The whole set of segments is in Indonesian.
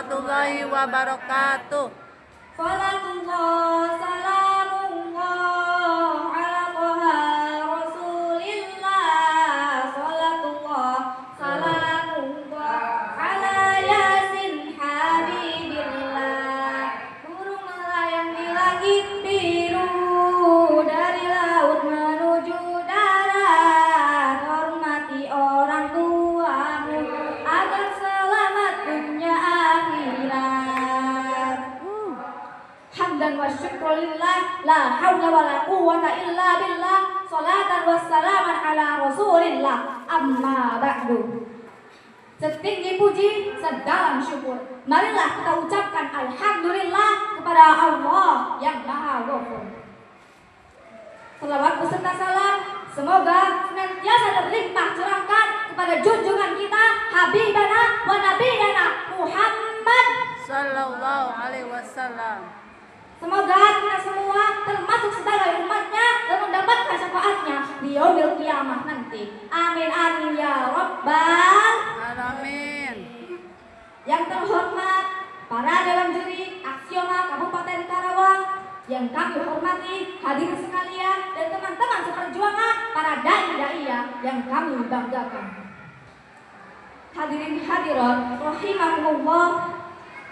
warahmatullahi wabarakatuh. Salatullah salamullah ala toha rasulillah. Salatullah salamullah ala yasin habibillah. Burung melayang di langit biru, dari laut menuju darat. Hormati orang tuamu agar selamat dunia akhirat. Hamdan wa syukrulillah, la hawla wa la quwwata illa billah. Salatan wassalaman ala rasulillah. Amma ba'du. Setinggi puji, sedalam syukur, marilah kita ucapkan alhamdulillah kepada Allah yang Maha Ghafur. Selawat beserta salam semoga senantiasa terlimpah curahkan kepada junjungan kita Habibana wa Nabiyana Muhammad Sallallahu alaihi wasallam. Semoga kita semua termasuk sebagai umatnya dan mendapatkan syafaatnya di yaumil kiamah nanti. Amin amin ya rabbal Alamin. Yang terhormat para dewan juri Aksioma Kabupaten Karawang, yang kami hormati hadirin sekalian, dan teman-teman seperjuangan para dai-daiyah yang kami banggakan. Hadirin hadirat rahimakumullah,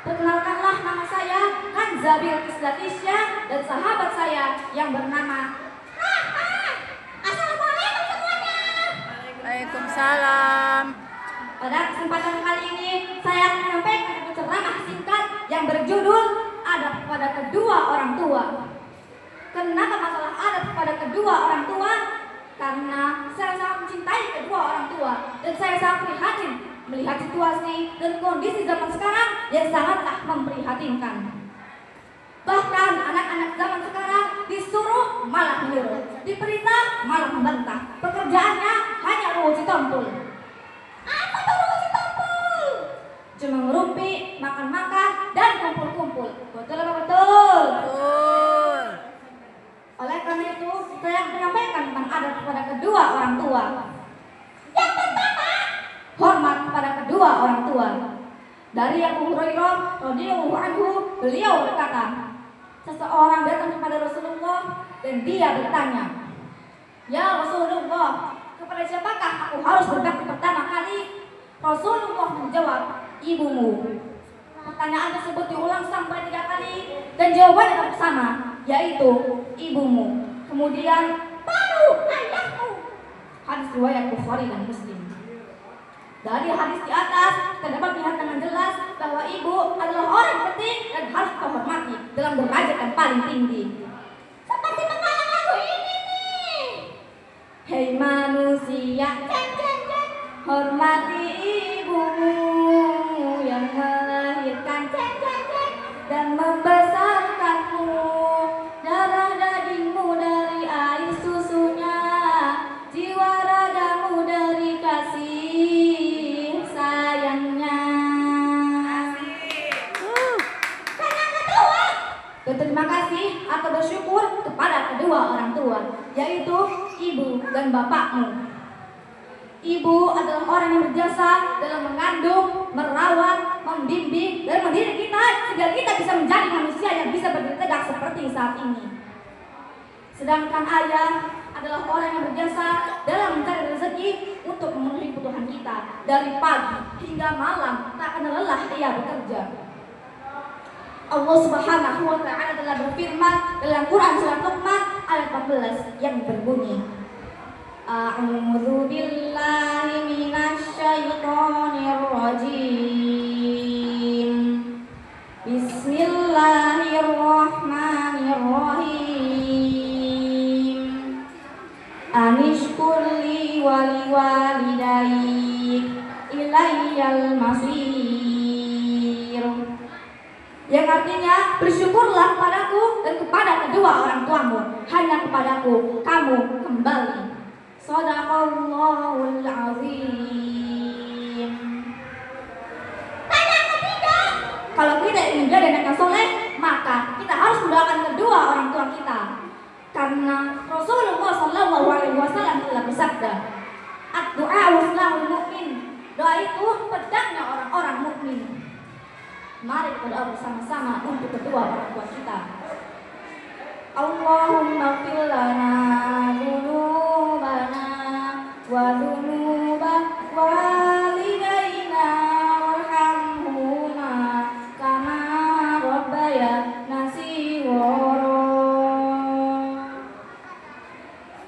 perkenalkanlah nama saya Kanza Bilqis Latisya dan sahabat saya yang bernama Assalamualaikum semuanya. Waalaikumsalam. Pada kesempatan kali ini saya akan menyampaikan satu ceramah singkat yang berjudul Adab kepada kedua orang tua. Kenapa masalah adab kepada kedua orang tua? Karena saya sangat mencintai kedua orang tua dan saya sangat prihatin melihat situasi dan kondisi zaman sekarang yang sangatlah memprihatinkan. Bahkan anak-anak zaman sekarang disuruh malah menyuruh, diperintah malah membantah. Pekerjaannya hanya ruwet tompul. Apa tuh ruwet tompul? Cuma ngerumpi, makan-makan, dan kumpul-kumpul. Betul apa betul? Betul. Oleh karena itu, saya menyampaikan tentang adab kepada kedua orang tua. Yang pertama, hormat kepada kedua orang tua. Dari Abu Hurairah radhiyallahu anhu, beliau berkata, seseorang datang kepada Rasulullah dan dia bertanya, "Ya Rasulullah, kepada siapakah aku harus berbakti pertama kali?" Rasulullah menjawab, "Ibumu." Pertanyaan tersebut diulang sampai 3 kali dan jawabannya tetap sama, yaitu ibumu. Kemudian, baru ayahmu. Hadis riwayat Bukhari dan Muslim. Dari hadis di atas kita dapat lihat dengan jelas bahwa ibu adalah orang penting dan harus kita hormati dalam derajat yang paling tinggi. Seperti mengalah lagu ini nih. Hei manusia, hormati ibumu yang melahirkan dan membesarkanmu. Darah dagingmu dari air susunya, jiwa ragamu dari kasih sayangnya. Dan yang kedua, berterima kasih atau bersyukur kepada kedua orang tua, yaitu ibu dan bapakmu. Ibu adalah orang yang berjasa dalam mengandung, merawat, membimbing, dan mendidik kita sehingga kita bisa menjadi manusia yang bisa berdiri tegak seperti saat ini. Sedangkan ayah adalah orang yang berjasa dalam mencari rezeki untuk memenuhi kebutuhan kita. Dari pagi hingga malam tak akan lelah ia bekerja. Allah Subhanahu wa Ta'ala telah berfirman dalam Quran surat Luqman ayat 14 yang berbunyi, A'udzu billahi minasy syaithanir rajim. Bismillahirrahmanirrahim. Anishkur li wa liwalidayk ilayyal masir. Yang artinya, bersyukurlah kepadaku dan kepada kedua orang tuamu. Hanya kepadaku kamu kembali. Shadaqallahul azim. Dan yang ketiga, kalau kita ingin menjadi anak yang soleh, maka kita harus mendoakan kedua orang tua kita. Karena Rasulullah Shallallahu Alaihi Wasallam telah bersabda, "Ad-du'a silahul mu'min." Doa itu pedangnya orang-orang mukmin. Mari kita doa bersama-sama untuk kedua orang tua kita. Allahumma fir lana dzunubana wa dzunuba walidayna warhamhuma kama rabbayana shighara.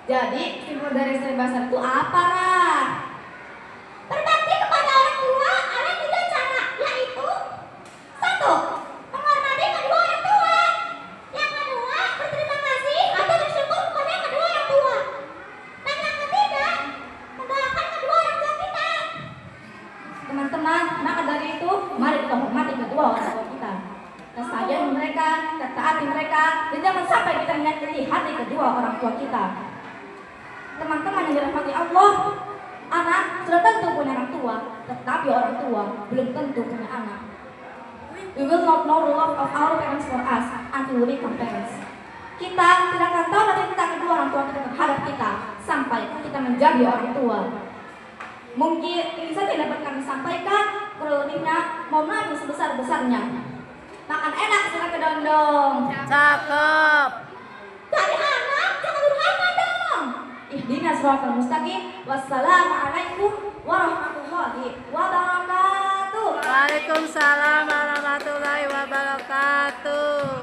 Jadi, simpul dari bahasa itu apa, Ra? Berbakti kepada orang tua ada 3 cara, yaitu 1. Menghormati kedua orang tua. Yang kedua, berterima kasih atau bersyukur kepada kedua orang tua. Dan yang ketiga, mendoakan kedua orang tua kita. Teman-teman, maka dari itu, mari kita hormati kedua orang tua kita. Sayang mereka, ketaati mereka, dan jangan sampai kita menyakiti hati kedua orang tua kita. Teman-teman yang dirahmati Allah, anak sudah tentu punya orang tua, tetapi orang tua belum tentu punya anak. We will not know the love of our parents for us until we become parents. Kita tidak akan tahu nanti kita kedua orang tua kita terhadap kita sampai kita menjadi orang tua. Mungkin ini saja yang dapat kami sampaikan. Kurang lebihnya, mohon maaf yang sebesar-besarnya. Makan enak, silakan kedondong. Cakep. Dari anak, jangan durhaka dong. Ihdinas siratal mustaqim. Wassalamualaikum warahmatullahi wabarakatuh. Waalaikumsalam warahmatullahi wabarakatuh.